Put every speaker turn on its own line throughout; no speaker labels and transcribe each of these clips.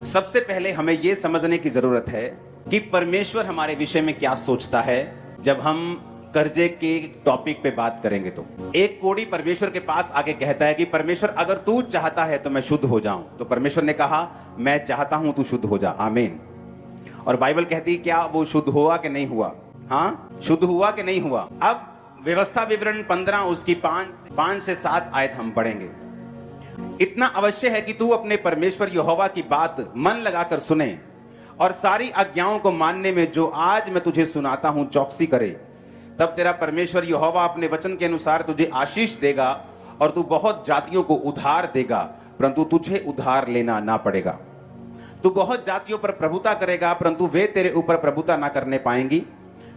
सबसे पहले हमें यह समझने की जरूरत है कि परमेश्वर हमारे विषय में क्या सोचता है। जब हम कर्जे के टॉपिक पे बात करेंगे तो एक कोढ़ी परमेश्वर के पास आके कहता है कि परमेश्वर अगर तू चाहता है तो मैं शुद्ध हो जाऊं। तो परमेश्वर ने कहा मैं चाहता हूं तू शुद्ध हो जा, आमीन। और बाइबल कहती है क्या वो शुद्ध हुआ कि नहीं हुआ? हाँ, शुद्ध हुआ कि नहीं हुआ। अब व्यवस्था विवरण 15 उसकी 5 से 7 आयत हम पढ़ेंगे। इतना अवश्य है कि तू अपने परमेश्वर यहोवा की बात मन लगाकर सुने और सारी आज्ञाओं को मानने में जो आज मैं तुझे सुनाता हूं चौकसी करे। तब तेरा परमेश्वर यहोवा अपने वचन के अनुसार तुझे आशीष देगा और तू बहुत जातियों को उधार देगा, परंतु तुझे उधार लेना ना पड़ेगा। तू बहुत जातियों पर प्रभुता करेगा, परंतु वे तेरे ऊपर प्रभुता ना करने पाएंगी।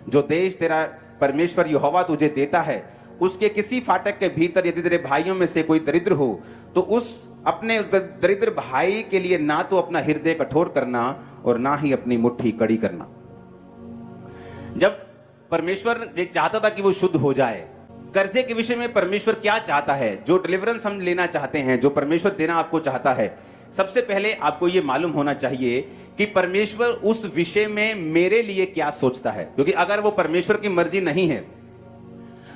जो देश तेरा परमेश्वर यहोवा तुझे देता है उसके किसी फाटक के भीतर यदि तेरे भाइयों में से कोई दरिद्र हो तो उस अपने दरिद्र भाई के लिए ना तो अपना हृदय कठोर करना और ना ही अपनी मुट्ठी कड़ी करना। जब परमेश्वर ये चाहता था कि वो शुद्ध हो जाए, कर्जे के विषय में परमेश्वर क्या चाहता है, जो डिलीवरेंस हम लेना चाहते हैं, जो परमेश्वर देना आपको चाहता है, सबसे पहले आपको ये मालूम होना चाहिए कि परमेश्वर उस विषय में मेरे लिए क्या सोचता है। क्योंकि अगर वो परमेश्वर की मर्जी नहीं है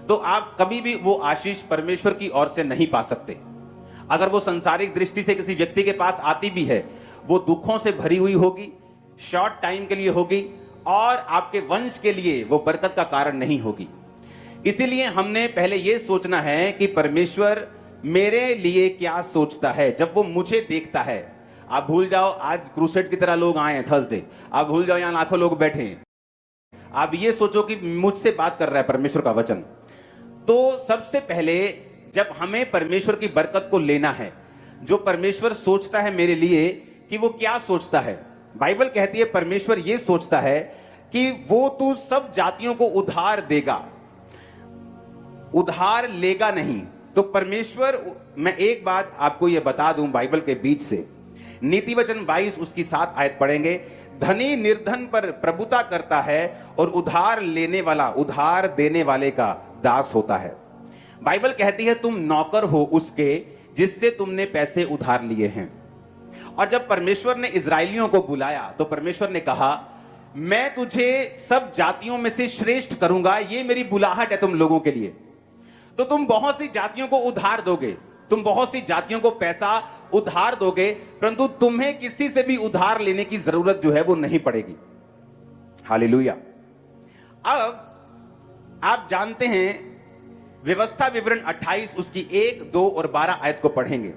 तो आप कभी भी वो आशीष परमेश्वर की ओर से नहीं पा सकते। अगर वो संसारिक दृष्टि से किसी व्यक्ति के पास आती भी है, वो दुखों से भरी हुई होगी, शॉर्ट टाइम के लिए होगी और आपके वंश के लिए वो बरकत का कारण नहीं होगी। इसीलिए हमने पहले ये सोचना है कि परमेश्वर मेरे लिए क्या सोचता है। जब वो मुझे देखता है, आप भूल जाओ आज क्रूसेड की तरह लोग आए हैं थर्सडे, आप भूल जाओ यहां लाखों लोग बैठे हैं, आप ये सोचो कि मुझसे बात कर रहा है परमेश्वर का वचन। तो सबसे पहले जब हमें परमेश्वर की बरकत को लेना है, जो परमेश्वर सोचता है मेरे लिए, कि वो क्या सोचता है। बाइबल कहती है परमेश्वर ये सोचता है कि वो तू सब जातियों को उधार देगा, उधार लेगा नहीं। तो परमेश्वर, मैं एक बात आपको ये बता दूं बाइबल के बीच से, नीति वचन 22 उसकी 7 आयत पढ़ेंगे। धनी निर्धन पर प्रभुता करता है और उधार लेने वाला उधार देने वाले का दास होता है। बाइबल कहती है तुम नौकर हो उसके जिससे तुमने पैसे उधार लिए हैं। और जब परमेश्वर ने इजराइलियों को बुलाया तो परमेश्वर ने कहा मैं तुझे सब जातियों में से श्रेष्ठ करूंगा, ये मेरी बुलाहट है तुम लोगों के लिए। तो तुम बहुत सी जातियों को उधार दोगे, तुम बहुत सी जातियों को पैसा उधार दोगे, परंतु तुम्हें किसी से भी उधार लेने की जरूरत जो है वो नहीं पड़ेगी। हालेलुया। अब आप जानते हैं व्यवस्था विवरण 28 उसकी 1, 2 और 12 आयत को पढ़ेंगे।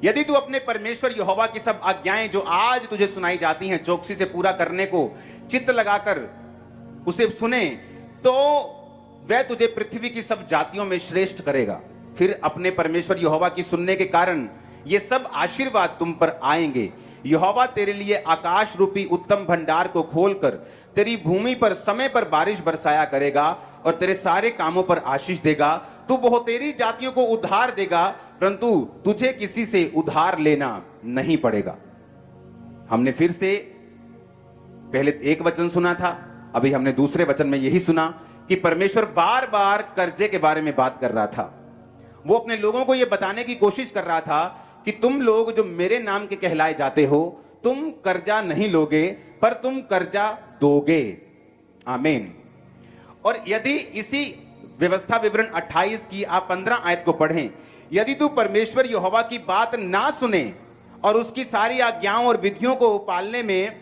यदि तू अपने परमेश्वर यहोवा की सब आज्ञाएं जो आज तुझे सुनाई जाती हैं चौकसी से पूरा करने को चित्त लगाकर उसे सुने तो वह तुझे पृथ्वी की सब जातियों में श्रेष्ठ करेगा। फिर अपने परमेश्वर यहोवा की सुनने के कारण ये सब आशीर्वाद तुम पर आएंगे। यहोवा तेरे लिए आकाश रूपी उत्तम भंडार को खोलकर तेरी भूमि पर समय पर बारिश बरसाया करेगा और तेरे सारे कामों पर आशीष देगा। तू बहुतेरी जातियों को उधार देगा, परंतु तुझे किसी से उधार लेना नहीं पड़ेगा। हमने फिर से पहले एक वचन सुना था, अभी हमने दूसरे वचन में यही सुना कि परमेश्वर बार बार कर्जे के बारे में बात कर रहा था। वो अपने लोगों को यह बताने की कोशिश कर रहा था कि तुम लोग जो मेरे नाम के कहलाए जाते हो, तुम कर्जा नहीं लोगे पर तुम कर्जा दोगे, आमीन। और यदि इसी व्यवस्था विवरण 28 की आप 15 आयत को पढ़ें, यदि तू परमेश्वर यहोवा की बात ना सुने और उसकी सारी आज्ञाओं और विधियों को पालने में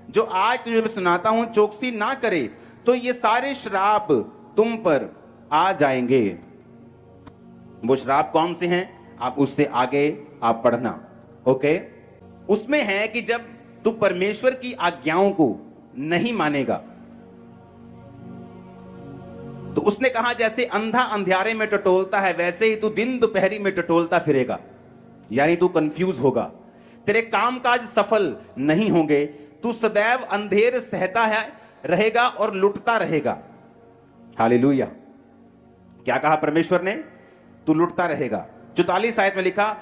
जो आज तुझे मैं सुनाता हूं चौकसी ना करे तो ये सारे श्राप तुम पर आ जाएंगे। वो श्राप कौन से हैं आप उससे आगे आप पढ़ना, ओके। उसमें है कि जब तू परमेश्वर की आज्ञाओं को नहीं मानेगा तो उसने कहा जैसे अंधा अंधियारे में टटोलता है वैसे ही तू दिन दोपहरी में टटोलता फिरेगा, यानी तू कंफ्यूज होगा, तेरे कामकाज सफल नहीं होंगे, तू सदैव अंधेर सहता है रहेगा और लुटता रहेगा। हालेलुया। क्या कहा परमेश्वर ने? तू लुटता रहेगा। 44 आयत में लिखा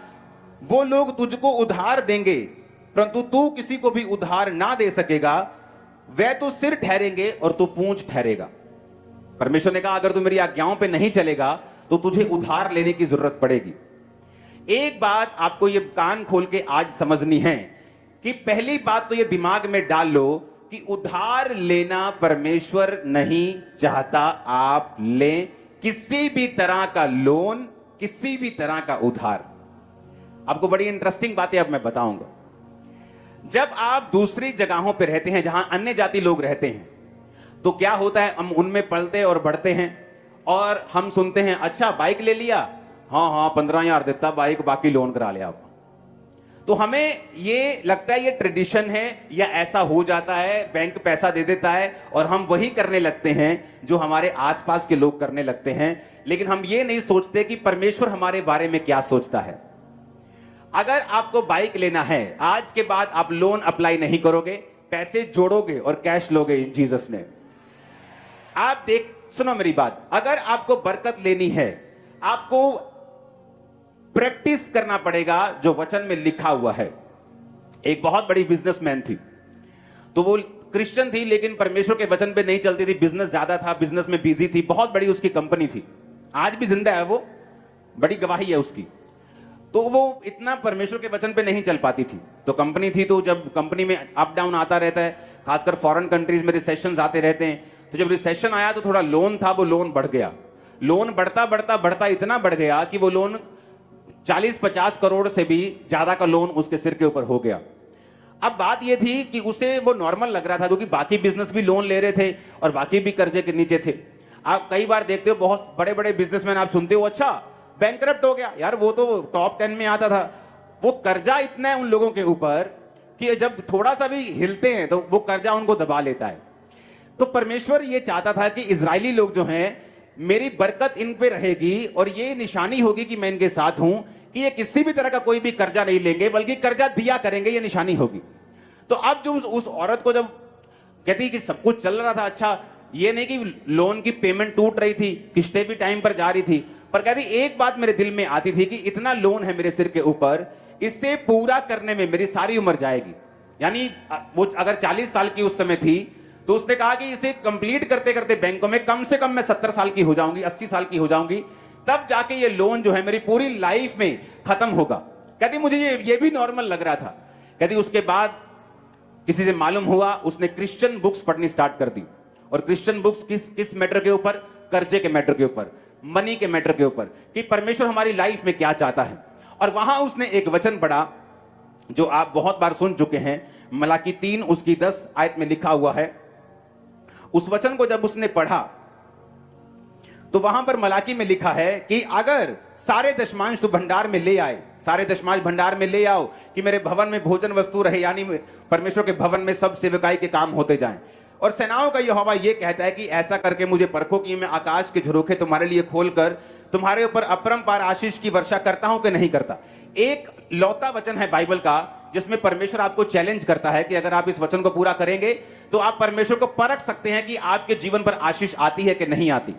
वो लोग तुझको उधार देंगे परंतु तू किसी को भी उधार ना दे सकेगा, वह तो सिर ठहरेंगे और तू पूंछ ठहरेगा। परमेश्वर ने कहा अगर तू मेरी आज्ञाओं पे नहीं चलेगा तो तुझे उधार लेने की जरूरत पड़ेगी। एक बात आपको ये कान खोल के आज समझनी है कि पहली बात तो ये दिमाग में डाल लो कि उधार लेना परमेश्वर नहीं चाहता आप लें किसी भी तरह का लोन, किसी भी तरह का उधार। आपको बड़ी इंटरेस्टिंग बातें अब मैं बताऊंगा। जब आप दूसरी जगहों पर रहते हैं जहां अन्य जाति लोग रहते हैं, तो क्या होता है, हम उनमें पलते और बढ़ते हैं और हम सुनते हैं अच्छा बाइक ले लिया, हाँ हाँ 15,000 देता बाइक, बाकी लोन करा लिया आप। तो हमें ये लगता है ये ट्रेडिशन है या ऐसा हो जाता है, बैंक पैसा दे देता है और हम वही करने लगते हैं जो हमारे आसपास के लोग करने लगते हैं। लेकिन हम ये नहीं सोचते कि परमेश्वर हमारे बारे में क्या सोचता है। अगर आपको बाइक लेना है, आज के बाद आप लोन अप्लाई नहीं करोगे, पैसे जोड़ोगे और कैश लोगे इन जीसस ने। आप सुनो मेरी बात, अगर आपको बरकत लेनी है, आपको प्रैक्टिस करना पड़ेगा जो वचन में लिखा हुआ है। एक बहुत बड़ी बिजनेसमैन थी, तो वो क्रिश्चियन थी लेकिन परमेश्वर के वचन पे नहीं चलती थी, बिजनेस ज्यादा था, बिजनेस में बिजी थी, बहुत बड़ी उसकी कंपनी थी, आज भी जिंदा है वो, बड़ी गवाही है उसकी। तो वो इतना परमेश्वर के वचन पे नहीं चल पाती थी। तो कंपनी थी, तो जब कंपनी में अप डाउन आता रहता है, खासकर फॉरेन कंट्रीज में रिसेशन आते रहते हैं, तो जब रिसेशन आया तो थोड़ा लोन था, वो लोन बढ़ गया। लोन बढ़ता बढ़ता बढ़ता इतना बढ़ गया कि वो लोन 40-50 करोड़ से भी ज्यादा का लोन उसके सिर के ऊपर हो गया। अब बात यह थी कि उसे वो नॉर्मल लग रहा था क्योंकि बाकी बिजनेस भी लोन ले रहे थे और बाकी भी कर्जे के नीचे थे। आप कई बार देखते हो बहुत बड़े बड़े बिजनेसमैन, आप सुनते हो अच्छा बैंकरप्ट हो गया, यार वो तो टॉप 10 में आता था। वो कर्जा इतना है उन लोगों के ऊपर कि जब थोड़ा सा भी हिलते हैं तो वो कर्जा उनको दबा लेता है। तो परमेश्वर ये चाहता था कि इजरायली लोग जो हैं, मेरी बरकत इन पे रहेगी और ये निशानी होगी कि मैं इनके साथ हूं, कि ये किसी भी तरह का कोई भी कर्जा नहीं लेंगे बल्कि कर्जा दिया करेंगे, ये निशानी होगी। तो अब जो उस औरत को जब कहती कि सब कुछ चल रहा था अच्छा, ये नहीं कि लोन की पेमेंट टूट रही थी, किस्तें भी टाइम पर जा रही थी, पर कहती एक बात मेरे दिल में आती थी कि इतना लोन है मेरे सिर के ऊपर, इससे पूरा करने में मेरी सारी उम्र जाएगी। यानी वो अगर 40 साल की उस समय थी तो उसने कहा कि इसे कंप्लीट करते करते बैंकों में कम से कम मैं 70 साल की हो जाऊंगी, 80 साल की हो जाऊंगी, तब जाके ये लोन जो है मेरी पूरी लाइफ में खत्म होगा। कहती मुझे ये भी नॉर्मल लग रहा था। कहती उसके बाद किसी से मालूम हुआ, उसने क्रिश्चियन बुक्स पढ़नी स्टार्ट कर दी। और क्रिश्चियन बुक्स किस मैटर के ऊपर? कर्जे के मैटर के ऊपर, मनी के मैटर के ऊपर, कि परमेश्वर हमारी लाइफ में क्या चाहता है। और वहां उसने एक वचन पढ़ा जो आप बहुत बार सुन चुके हैं, मलाकी 3 उसकी 10 आयत में लिखा हुआ है। उस वचन को जब उसने पढ़ा तो वहां पर मलाकी में लिखा है कि अगर सारे दशमांश तू भंडार में ले आए, सारे दशमांश भंडार में ले आओ कि मेरे भवन में भोजन वस्तु रहे, यानी परमेश्वर के भवन में सब सेवकाई के काम होते जाएं। और सेनाओं का यहोवा ये कहता है कि ऐसा करके मुझे परखो कि मैं आकाश के झरोखे तुम्हारे लिए खोलकर तुम्हारे ऊपर अपरंपार आशीष की वर्षा करता हूं कि नहीं करता। एक लौता वचन है बाइबल का जिसमें परमेश्वर आपको चैलेंज करता है कि अगर आप इस वचन को पूरा करेंगे तो आप परमेश्वर को परख सकते हैं कि आपके जीवन पर आशीष आती है कि नहीं आती।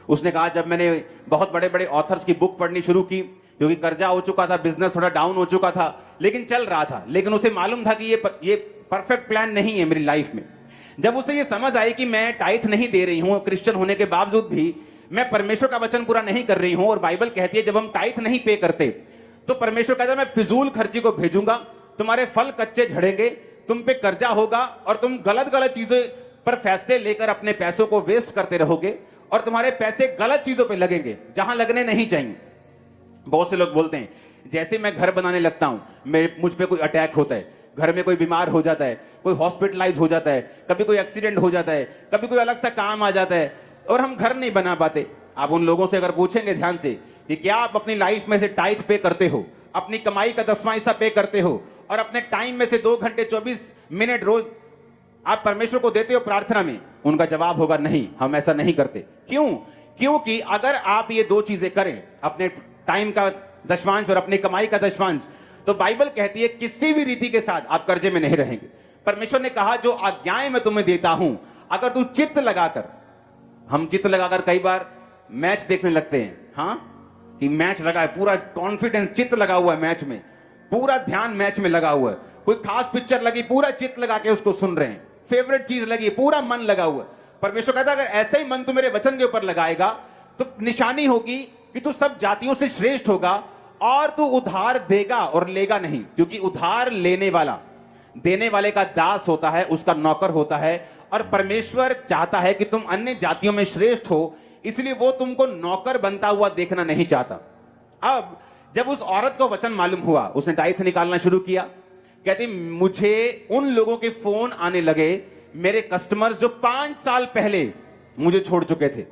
उसने कहा जब मैंने बहुत बड़े बड़े ऑथर्स की बुक पढ़नी शुरू की, क्योंकि कर्जा हो चुका था, बिजनेस थोड़ा डाउन हो चुका था, लेकिन चल रहा था, लेकिन उसे मालूम था कि ये परफेक्ट प्लान नहीं है मेरी लाइफ में। जब उसे ये समझ आई कि मैं टाइथ नहीं दे रही हूं, क्रिश्चियन होने के बावजूद भी मैं परमेश्वर का वचन पूरा नहीं कर रही हूं, और बाइबल कहती है जब हम टाइथ नहीं पे करते तो परमेश्वर कहता है मैं फिजूल खर्ची को भेजूंगा, तुम्हारे फल कच्चे झड़ेंगे, तुम पे कर्जा होगा और तुम गलत गलत चीजों पर फैसले लेकर अपने पैसों को वेस्ट करते रहोगे और तुम्हारे पैसे गलत चीजों पे लगेंगे जहां लगने नहीं चाहिए। बहुत से लोग बोलते हैं जैसे मैं घर बनाने लगता हूं मुझ पे कोई अटैक होता है, घर में कोई बीमार हो जाता है, कोई हॉस्पिटलाइज हो जाता है, कभी कोई एक्सीडेंट हो जाता है, कभी कोई अलग सा काम आ जाता है और हम घर नहीं बना पाते। आप उन लोगों से अगर पूछेंगे ध्यान से कि क्या आप अपनी लाइफ में से टाइथ पे करते हो, अपनी कमाई का 10वां हिस्सा पे करते हो और अपने टाइम में से 2 घंटे 24 मिनट रोज आप परमेश्वर को देते हो प्रार्थना में, उनका जवाब होगा नहीं, हम ऐसा नहीं करते। क्यों? क्योंकि अगर आप ये 2 चीजें करें, अपने टाइम का दशवांश और अपनी कमाई का दशवांश, तो बाइबल कहती है किसी भी रीति के साथ आप कर्जे में नहीं रहेंगे। परमेश्वर ने कहा जो आज्ञाएं मैं तुम्हें देता हूं, अगर तू चित्त लगाकर, हम चित्त लगाकर कई बार मैच देखने लगते हैं, हाँ कि मैच लगा है, पूरा कॉन्फिडेंस, चित्त लगा हुआ है मैच में, पूरा ध्यान मैच में लगा हुआ है, कोई खास पिक्चर लगी पूरा चित्त लगा के उसको सुन रहे हैं, फेवरेट चीज लगी पूरा मन लगा हुआ है। परमेश्वर कहता है अगर ऐसे ही मन तू मेरे वचन के ऊपर लगाएगा तो निशानी होगी कि तू सब जातियों से श्रेष्ठ होगा और तू उधार देगा और लेगा नहीं, क्योंकि उधार लेने वाला देने वाले का दास होता है, उसका नौकर होता है। और परमेश्वर चाहता है कि तुम अन्य जातियों में श्रेष्ठ हो, इसलिए वो तुमको नौकर बनता हुआ देखना नहीं चाहता। अब जब उस औरत को वचन मालूम हुआ, उसने टाइथ निकालना शुरू किया। कहती मुझे उन लोगों के फोन आने लगे, मेरे कस्टमर्स जो 5 साल पहले मुझे छोड़ चुके थे।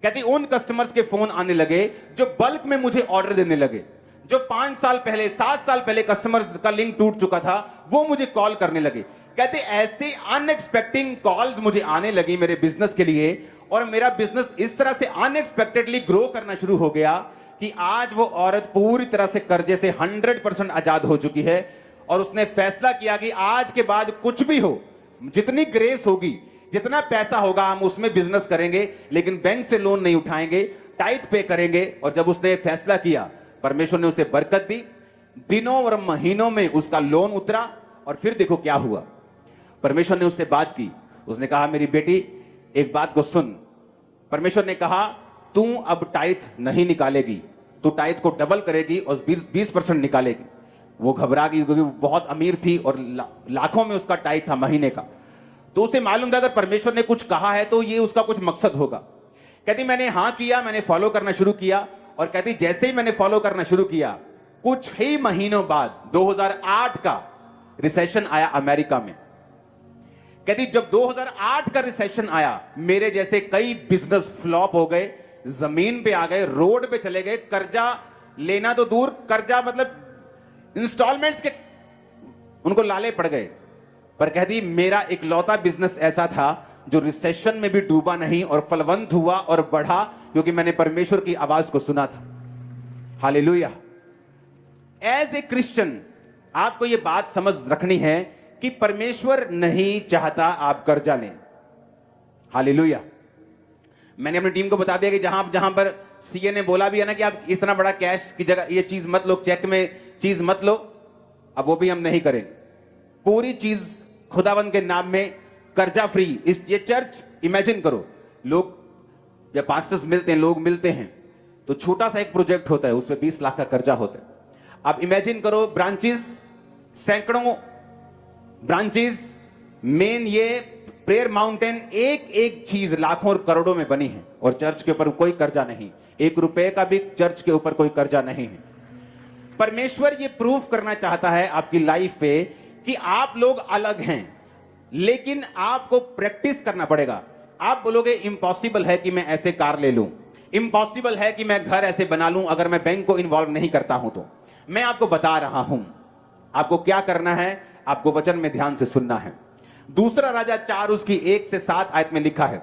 कहती उन कस्टमर्स के फोन आने लगे जो बल्क में मुझे ऑर्डर देने लगे। जो 5 साल पहले 7 साल पहले कस्टमर्स का लिंक टूट चुका था, वो मुझे कॉल करने लगे। कहते ऐसे अनएक्सपेक्टेड कॉल्स मुझे आने लगी मेरे बिजनेस के लिए, और मेरा बिजनेस इस तरह से अनएक्सपेक्टेडली ग्रो करना शुरू हो गया कि आज वो औरत पूरी तरह से कर्जे से 100% आजाद हो चुकी है। और उसने फैसला किया कि आज के बाद कुछ भी हो, जितनी ग्रेस होगी, जितना पैसा होगा, हम उसमें बिजनेस करेंगे, लेकिन बैंक से लोन नहीं उठाएंगे, टाइथ पे करेंगे। और जब उसने फैसला किया, परमेश्वर ने उसे बरकत दी। दिनों और महीनों में उसका लोन उतरा। और फिर देखो क्या हुआ, परमेश्वर ने उससे बात की। उसने कहा मेरी बेटी एक बात को सुन। परमेश्वर ने कहा तू अब टाइथ नहीं निकालेगी, तू टाइथ को डबल करेगी और 20% निकालेगी। वो घबरा गई क्योंकि वो बहुत अमीर थी और लाखों में उसका टाइथ था महीने का। तो उसे मालूम था अगर परमेश्वर ने कुछ कहा है तो ये उसका कुछ मकसद होगा। कहती मैंने हाँ किया, मैंने फॉलो करना शुरू किया। और कहती जैसे ही मैंने फॉलो करना शुरू किया, कुछ ही महीनों बाद 2008 का रिसेशन आया अमेरिका में। कहती जब 2008 का रिसेशन आया, मेरे जैसे कई बिजनेस फ्लॉप हो गए, जमीन पे आ गए, रोड पे चले गए। कर्जा लेना तो दूर, कर्जा मतलब इंस्टॉलमेंट्स के उनको लाले पड़ गए। पर कहती मेरा इकलौता बिजनेस ऐसा था जो रिसेशन में भी डूबा नहीं और फलवंत हुआ और बढ़ा, क्योंकि मैंने परमेश्वर की आवाज को सुना था। हालेलुया। एज ए क्रिश्चियन आपको यह बात समझ रखनी है कि परमेश्वर नहीं चाहता आप कर्जा लें। हालेलुया। मैंने अपनी टीम को बता दिया कि जहां पर सीए ने बोला भी है ना कि आप इतना बड़ा कैश की जगह ये चीज मत लो, चेक में चीज मत लो, अब वो भी हम नहीं करेंगे। पूरी चीज खुदावंद के नाम में कर्जा फ्री। ये चर्च इमेजिन करो, लोग या पास्टर्स मिलते हैं, लोग मिलते हैं, तो छोटा सा एक प्रोजेक्ट होता है, उसमें 20 लाख का कर्जा होता है। आप इमेजिन करो ब्रांचेस, सैकड़ों ब्रांचेस, मेन ये प्रेयर माउंटेन, एक एक चीज लाखों और करोड़ों में बनी है और चर्च के ऊपर कोई कर्जा नहीं, 1 रुपए का भी चर्च के ऊपर कोई कर्जा नहीं है। परमेश्वर ये प्रूफ करना चाहता है आपकी लाइफ पे कि आप लोग अलग हैं, लेकिन आपको प्रैक्टिस करना पड़ेगा। आप बोलोगे इम्पॉसिबल है कि मैं ऐसे कार ले लूं, इम्पॉसिबल है कि मैं घर ऐसे बना लूं अगर मैं बैंक को इन्वॉल्व नहीं करता हूं। तो मैं आपको बता रहा हूं आपको क्या करना है, आपको वचन में ध्यान से सुनना है। दूसरा राजा 4 उसकी 1 से 7 आयत में लिखा है,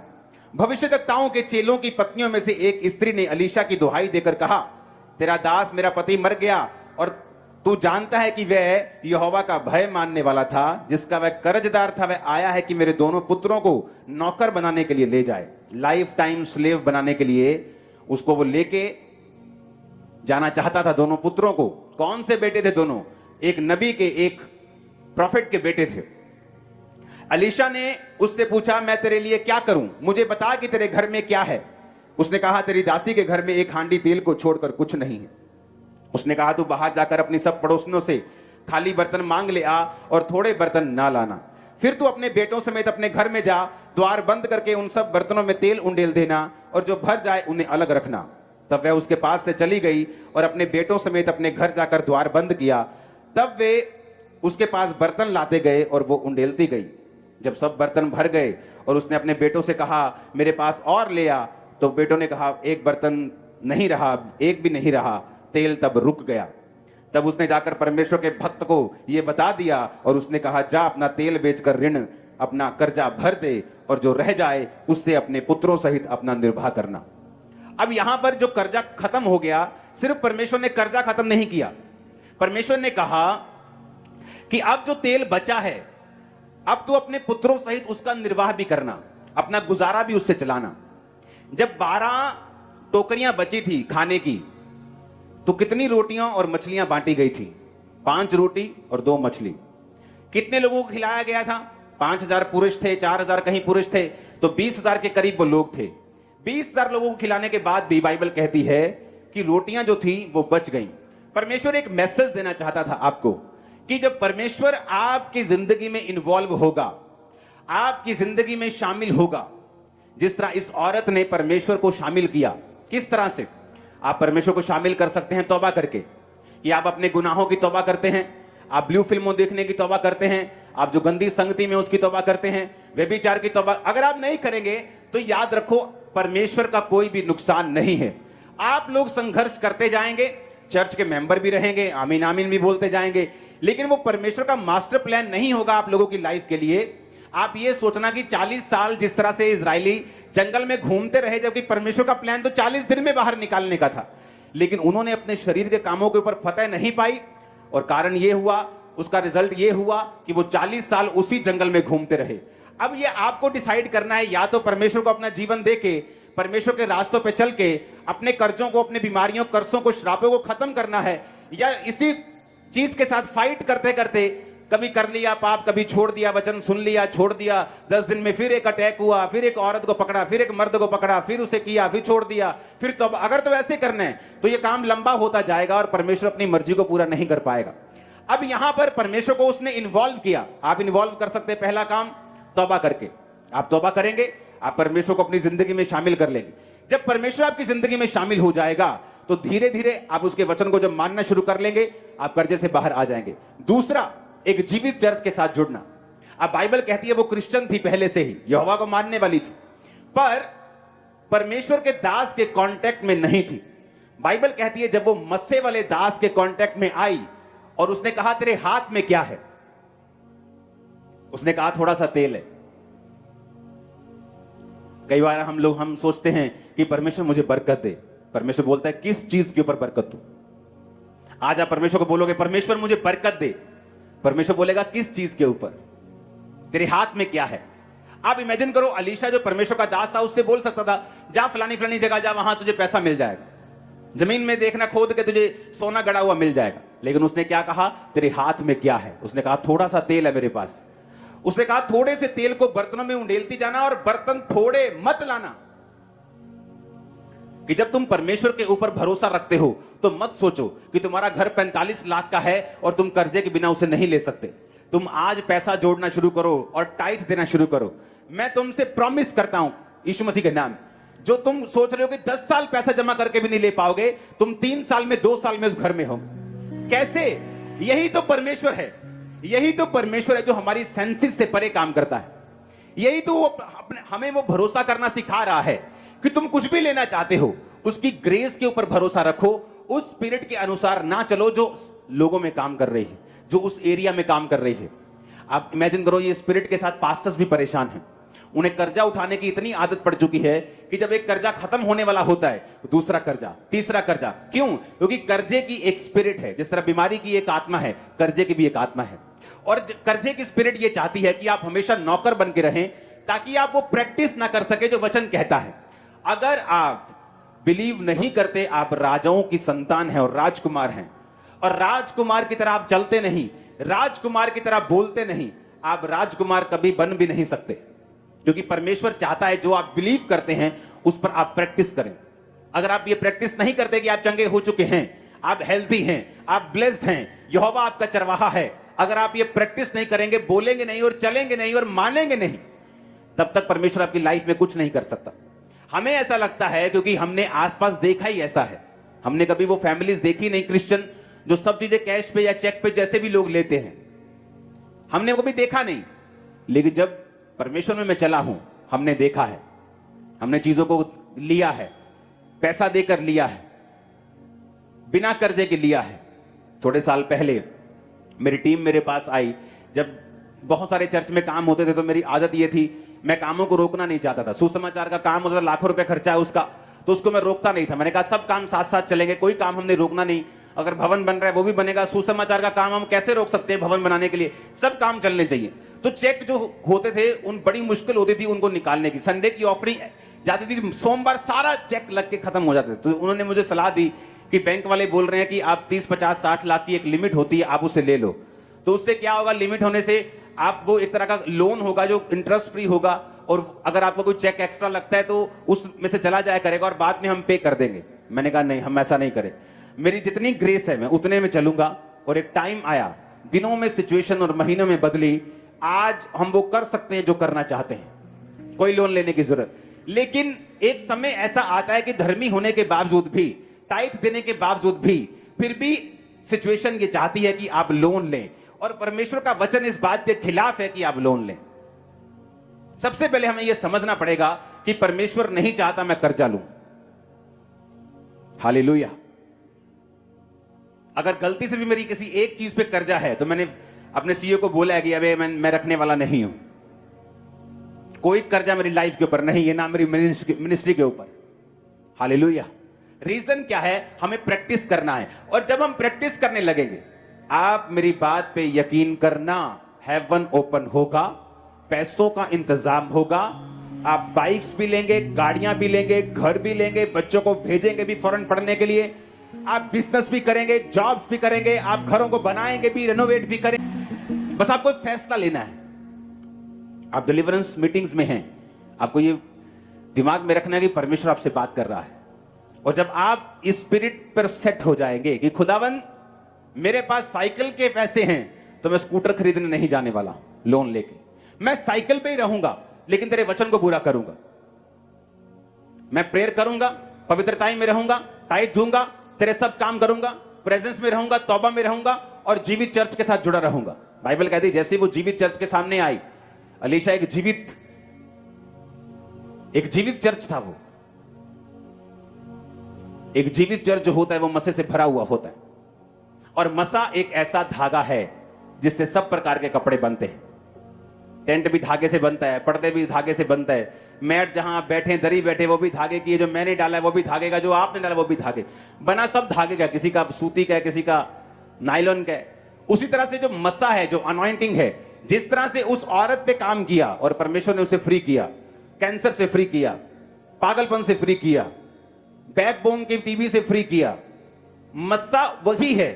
भविष्यद्वक्ताओं के चेलों की पत्नियों में से एक स्त्री ने अलीशा की दुहाई देकर कहा, तेरा दास मेरा पति मर गया और तू जानता है कि वह यहोवा का भय मानने वाला था, जिसका वह कर्जदार था। वह आया है कि मेरे दोनों पुत्रों को नौकर बनाने के लिए ले जाए, लाइफ टाइम स्लेव बनाने के लिए उसको वो लेके जाना चाहता था। दोनों पुत्रों को, कौन से बेटे थे दोनों? एक नबी के, एक प्रॉफिट के बेटे थे। अलीशा ने उससे पूछा मैं तेरे लिए क्या करूं, मुझे बता कि तेरे घर में क्या है। उसने कहा तेरी दासी के घर में 1 हांडी तेल को छोड़कर कुछ नहीं है। उसने कहा तू बाहर जाकर अपनी सब पड़ोसियों से खाली बर्तन मांग ले आ और थोड़े बर्तन ना लाना। फिर तू अपने बेटों समेत अपने घर में जा, द्वार बंद करके उन सब बर्तनों में तेल उंडेल देना और जो भर जाए उन्हें अलग रखना। तब वह उसके पास से चली गई और अपने बेटों समेत अपने घर जाकर द्वार बंद किया। तब वे उसके पास बर्तन लाते गए और वो उंडेलती गई। जब सब बर्तन भर गए और उसने अपने बेटों से कहा मेरे पास और ले आ, तो बेटों ने कहा 1 बर्तन नहीं रहा, 1 भी नहीं रहा। तेल तब रुक गया। तब उसने जाकर परमेश्वर के भक्त को यह बता दिया और उसने कहा जा अपना तेल बेचकर ऋण अपना कर्जा भर दे और जो रह जाए उससे अपने पुत्रों सहित अपना निर्वाह करना। अब यहां पर जो कर्जा खत्म हो गया, सिर्फ परमेश्वर ने कर्जा खत्म नहीं किया, परमेश्वर ने कहा कि अब जो तेल बचा है, अब तू अपने पुत्रों सहित उसका निर्वाह भी करना, अपना गुजारा भी उससे चलाना। जब 12 टोकरियां बची थी खाने की, तो कितनी रोटियां और मछलियां बांटी गई थी? 5 रोटी और 2 मछली। कितने लोगों को खिलाया गया था? 5000 पुरुष थे, 4000 कहीं पुरुष थे, तो 20000 के करीब वो लोग थे। 20000 लोगों को खिलाने के बाद भी बाइबल कहती है कि रोटियां जो थी वो बच गईं। परमेश्वर एक मैसेज देना चाहता था आपको कि जब परमेश्वर आपकी जिंदगी में इन्वॉल्व होगा, आपकी जिंदगी में शामिल होगा, जिस तरह इस औरत ने परमेश्वर को शामिल किया। किस तरह से आप परमेश्वर को शामिल कर सकते हैं? तौबा करके, कि आप अपने गुनाहों की तौबा करते हैं, आप ब्लू फिल्मों देखने की तौबा करते हैं, आप जो गंदी संगति में उसकी तौबा करते हैं, व्यभिचार की तौबा अगर आप नहीं करेंगे तो याद रखो परमेश्वर का कोई भी नुकसान नहीं है। आप लोग संघर्ष करते जाएंगे, चर्च के मेंबर भी रहेंगे, आमीन आमीन भी बोलते जाएंगे, लेकिन वो परमेश्वर का मास्टर प्लान नहीं होगा आप लोगों की लाइफ के लिए। आप ये सोचना कि 40 साल जिस तरह से इजरायली जंगल में घूमते रहे, जबकि परमेश्वर का प्लान तो 40 दिन में बाहर निकालने का था, लेकिन उन्होंने अपने शरीर के कामों के ऊपर फतह नहीं पाई, और कारण ये हुआ, उसका रिजल्ट ये हुआ कि वो 40 साल उसी जंगल में घूमते रहे। अब ये आपको डिसाइड करना है, या तो परमेश्वर को अपना जीवन देके, परमेश्वर के रास्तों पे चल के अपने कर्जों को, अपनी बीमारियों, कर्जों को, श्रापों को खत्म करना है, या इसी चीज के साथ फाइट करते करते कभी कर लिया पाप, कभी छोड़ दिया, वचन सुन लिया, छोड़ दिया, 10 दिन में फिर एक अटैक हुआ, फिर एक औरत को पकड़ा, फिर एक मर्द को पकड़ा, फिर उसे किया, फिर छोड़ दिया, फिर तो अगर तो ऐसे करना है तो ये काम लंबा होता जाएगा और परमेश्वर अपनी मर्जी को पूरा नहीं कर पाएगा। अब यहां पर परमेश्वर को उसने इन्वॉल्व किया। आप इन्वॉल्व कर सकते हैं पहला काम तौबा करके। आप तौबा करेंगे, आप परमेश्वर को अपनी जिंदगी में शामिल कर लेंगे। जब परमेश्वर आपकी जिंदगी में शामिल हो जाएगा तो धीरे धीरे आप उसके वचन को जब मानना शुरू कर लेंगे, आप कर्जे से बाहर आ जाएंगे। दूसरा, एक जीवित चर्च के साथ जुड़ना। अब बाइबल कहती है वो क्रिश्चियन थी पहले से ही, यहोवा को मानने वाली थी, पर परमेश्वर के दास के कांटेक्ट में नहीं थी। बाइबल कहती है जब वो मस्से वाले दास के कांटेक्ट में आई और उसने कहा तेरे हाथ में क्या है, उसने कहा थोड़ा सा तेल है। कई बार हम सोचते हैं कि परमेश्वर मुझे बरकत दे। परमेश्वर बोलता है किस चीज के ऊपर बरकत दूं? आज आप परमेश्वर को बोलोगे परमेश्वर मुझे बरकत दे, परमेश्वर बोलेगा किस चीज के ऊपर? तेरे हाथ में क्या है? आप इमेजिन करो, अलीशा जो परमेश्वर का दास था उससे बोल सकता था जा फलानी फलानी जगह जा, वहां तुझे पैसा मिल जाएगा, जमीन में देखना खोद के तुझे सोना गड़ा हुआ मिल जाएगा। लेकिन उसने क्या कहा? तेरे हाथ में क्या है? उसने कहा थोड़ा सा तेल है मेरे पास। उसने कहा थोड़े से तेल को बर्तनों में उंडेलती जाना और बर्तन थोड़े मत लाना। कि जब तुम परमेश्वर के ऊपर भरोसा रखते हो तो मत सोचो कि तुम्हारा घर 45 लाख का है और तुम कर्जे के बिना उसे नहीं ले सकते। तुम आज पैसा जोड़ना शुरू करो और टाइट देना शुरू करो। मैं तुमसे प्रॉमिस करता हूं यीशु मसीह के नाम, जो तुम सोच रहे हो कि 10 साल पैसा जमा करके भी नहीं ले पाओगे, तुम 3 साल में, 2 साल में उस घर में हो। कैसे? यही तो परमेश्वर है। यही तो परमेश्वर है जो हमारी सेंसेस से परे काम करता है। यही तो हमें वो भरोसा करना सिखा रहा है कि तुम कुछ भी लेना चाहते हो, उसकी ग्रेस के ऊपर भरोसा रखो, उस स्पिरिट के अनुसार ना चलो जो लोगों में काम कर रही है, जो उस एरिया में काम कर रही है। आप इमेजिन करो ये स्पिरिट के साथ पास्टर्स भी परेशान हैं। उन्हें कर्जा उठाने की इतनी आदत पड़ चुकी है कि जब एक कर्जा खत्म होने वाला होता है तो दूसरा कर्जा, तीसरा कर्जा। क्यों? क्योंकि कर्जे की एक स्पिरिट है। जिस तरह बीमारी की एक आत्मा है, कर्जे की भी एक आत्मा है। और कर्जे की स्पिरिट ये चाहती है कि आप हमेशा नौकर बन के रहें ताकि आप वो प्रैक्टिस ना कर सके जो वचन कहता है। अगर आप बिलीव नहीं करते आप राजाओं की संतान हैं और राजकुमार हैं, और राजकुमार की तरह आप चलते नहीं, राजकुमार की तरह बोलते नहीं, आप राजकुमार कभी बन भी नहीं सकते। क्योंकि परमेश्वर चाहता है जो आप बिलीव करते हैं उस पर आप प्रैक्टिस करें। अगर आप ये प्रैक्टिस नहीं करते कि आप चंगे हो चुके हैं, आप हेल्थी हैं, आप ब्लेस्ड हैं, यहोवा आपका चरवाहा है, अगर आप ये प्रैक्टिस नहीं करेंगे, बोलेंगे नहीं और चलेंगे नहीं और मानेंगे नहीं, तब तक परमेश्वर आपकी लाइफ में कुछ नहीं कर सकता। हमें ऐसा लगता है क्योंकि हमने आसपास देखा ही ऐसा है। हमने कभी वो फैमिलीज देखी नहीं क्रिश्चियन जो सब चीजें कैश पे या चेक पे जैसे भी लोग लेते हैं, हमने कभी देखा नहीं। लेकिन जब परमेश्वर में मैं चला हूं, हमने देखा है, हमने चीजों को लिया है, पैसा देकर लिया है, बिना कर्जे के लिया है। थोड़े साल पहले मेरी टीम मेरे पास आई, जब बहुत सारे चर्च में काम होते थे तो मेरी आदत ये थी, मैं कामों को रोकना नहीं चाहता था। सुसमाचार का काम होता था, लाखों रुपए खर्चा है उसका, तो उसको मैं रोकता नहीं था। मैंने कहा सब काम साथ साथ चलेंगे, कोई काम हमने रोकना नहीं। अगर भवन बन रहा है वो भी बनेगा, सुसमाचार का काम हम कैसे रोक सकते हैं? भवन बनाने के लिए सब काम चलने चाहिए। तो चेक जो होते थे उन बड़ी मुश्किल होती थी उनको निकालने की। संडे की ऑफरिंग जाती थी, सोमवार सारा चेक लग के खत्म हो जाते थे। तो उन्होंने मुझे सलाह दी कि बैंक वाले बोल रहे हैं कि आप 30, 50, 60 लाख की एक लिमिट होती है, आप उसे ले लो। तो उससे क्या होगा? लिमिट होने से आप वो एक तरह का लोन होगा जो इंटरेस्ट फ्री होगा, और अगर आपको कोई चेक एक्स्ट्रा लगता है तो उसमें से चला जाया करेगा और बाद में हम पे कर देंगे। मैंने कहा नहीं, हम ऐसा नहीं करें। मेरी जितनी ग्रेस है मैं उतने में चलूंगा। और एक टाइम आया दिनों में सिचुएशन और महीनों में बदली, आज हम वो कर सकते हैं जो करना चाहते हैं, कोई लोन लेने की जरूरत। लेकिन एक समय ऐसा आता है कि धर्मी होने के बावजूद भी, टाइट देने के बावजूद भी, फिर भी सिचुएशन ये चाहती है कि आप लोन लें, और परमेश्वर का वचन इस बात के खिलाफ है कि आप लोन लें। सबसे पहले हमें यह समझना पड़ेगा कि परमेश्वर नहीं चाहता मैं कर्जा लूं। हालेलुया। अगर गलती से भी मेरी किसी एक चीज पे कर्जा है तो मैंने अपने सीईओ को बोला है कि अबे मैं रखने वाला नहीं हूं, कोई कर्जा मेरी लाइफ के ऊपर नहीं है, ना मेरी मिनिस्ट्री के ऊपर। हालेलुया। रीजन क्या है? हमें प्रैक्टिस करना है, और जब हम प्रैक्टिस करने लगेंगे, आप मेरी बात पे यकीन करना, हेवन ओपन होगा, पैसों का इंतजाम होगा, आप बाइक्स भी लेंगे, गाड़ियां भी लेंगे, घर भी लेंगे, बच्चों को भेजेंगे भी फॉरेन पढ़ने के लिए, आप बिजनेस भी करेंगे, जॉब्स भी करेंगे, आप घरों को बनाएंगे भी, रेनोवेट भी करेंगे। बस आपको फैसला लेना है। आप डिलीवरेंस मीटिंग्स में हैं, आपको ये दिमाग में रखना है कि परमेश्वर आपसे बात कर रहा है। और जब आप इस स्पिरिट पर सेट हो जाएंगे कि खुदावन मेरे पास साइकिल के पैसे हैं, तो मैं स्कूटर खरीदने नहीं जाने वाला लोन लेके, मैं साइकिल पे ही रहूंगा, लेकिन तेरे वचन को पूरा करूंगा, मैं प्रेयर करूंगा, पवित्रता में रहूंगा, टाइट दूंगा, तेरे सब काम करूंगा, प्रेजेंस में रहूंगा, तौबा में रहूंगा, और जीवित चर्च के साथ जुड़ा रहूंगा। बाइबल कहती है जैसे वो जीवित चर्च के सामने आई, अलीशा एक जीवित चर्च था। वो एक जीवित चर्च जो होता है वो मसे से भरा हुआ होता है, और मसा एक ऐसा धागा है जिससे सब प्रकार के कपड़े बनते हैं। टेंट भी धागे से बनता है, पर्दे भी धागे से बनता है, मैट जहां आप बैठे, दरी बैठे, वो भी धागे की है, जो मैंने डाला है वो भी धागे का, जो आपने डाला वो भी धागे बना, सब धागे का, किसी का सूती का है, किसी का नायलॉन का है। उसी तरह से जो मसा है, जो अनॉइंटिंग है, जिस तरह से उस औरत पे काम किया और परमेश्वर ने उसे फ्री किया, कैंसर से फ्री किया, पागलपन से फ्री किया, बैकबोन की टीबी से फ्री किया, मस्सा वही है,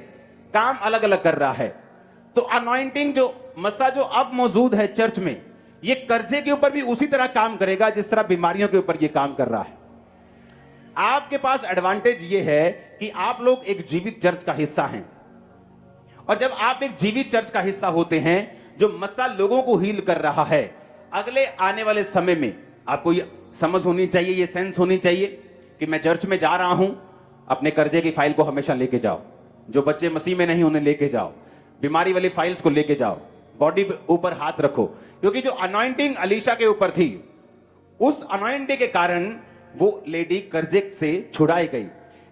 काम अलग अलग कर रहा है। तो अनॉइंटिंग जो मस्सा जो अब मौजूद है चर्च में, ये कर्जे के ऊपर भी उसी तरह काम करेगा जिस तरह बीमारियों के ऊपर ये काम कर रहा है। आपके पास एडवांटेज ये है कि आप लोग एक जीवित चर्च का हिस्सा हैं, और जब आप एक जीवित चर्च का हिस्सा होते हैं जो मस्सा लोगों को हील कर रहा है, अगले आने वाले समय में आपको ये समझ होनी चाहिए, ये सेंस होनी चाहिए कि मैं चर्च में जा रहा हूं, अपने कर्जे की फाइल को हमेशा लेके जाओ, जो बच्चे मसीह में नहीं उन्हें लेके जाओ, बीमारी वाली फाइल्स को लेके जाओ, बॉडी पे ऊपर हाथ रखो, क्योंकि जो अनॉइंटिंग अलीशा के ऊपर थी, उस अनॉइंटिंग के कारण वो लेडी कर्जे से छुड़ाई गई।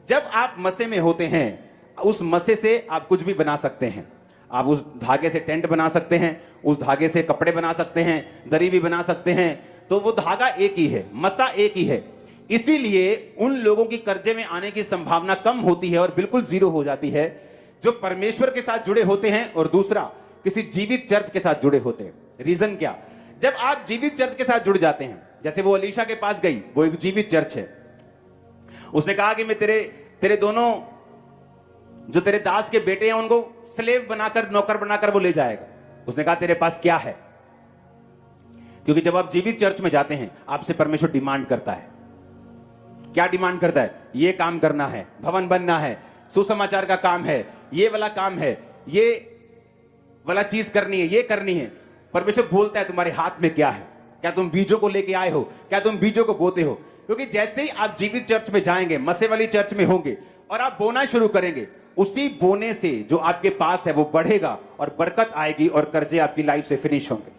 जब आप मसे में होते हैं, उस मसे से आप कुछ भी बना सकते हैं। आप उस धागे से टेंट बना सकते हैं, उस धागे से कपड़े बना सकते हैं, दरी भी बना सकते हैं। तो वो धागा एक ही है, मसा एक ही है। इसीलिए उन लोगों की कर्जे में आने की संभावना कम होती है और बिल्कुल जीरो हो जाती है जो परमेश्वर के साथ जुड़े होते हैं, और दूसरा किसी जीवित चर्च के साथ जुड़े होते हैं। रीजन क्या? जब आप जीवित चर्च के साथ जुड़ जाते हैं, जैसे वो अलीशा के पास गई, वो एक जीवित चर्च है, उसने कहा कि मैं तेरे दोनों जो तेरे दास के बेटे हैं उनको स्लेव बनाकर, नौकर बनाकर वो ले जाएगा। उसने कहा तेरे पास क्या है? क्योंकि जब आप जीवित चर्च में जाते हैं, आपसे परमेश्वर डिमांड करता है। क्या डिमांड करता है? ये काम करना है, भवन बनना है, सुसमाचार का काम है, ये वाला काम है, ये वाला चीज करनी है, ये करनी है। परमेश्वर बोलता है तुम्हारे हाथ में क्या है? क्या तुम बीजों को लेके आए हो? क्या तुम बीजों को बोते हो? क्योंकि जैसे ही आप जीवित चर्च में जाएंगे, मसे वाली चर्च में होंगे और आप बोना शुरू करेंगे, उसी बोने से जो आपके पास है वो बढ़ेगा और बरकत आएगी और कर्जे आपकी लाइफ से फिनिश होंगे।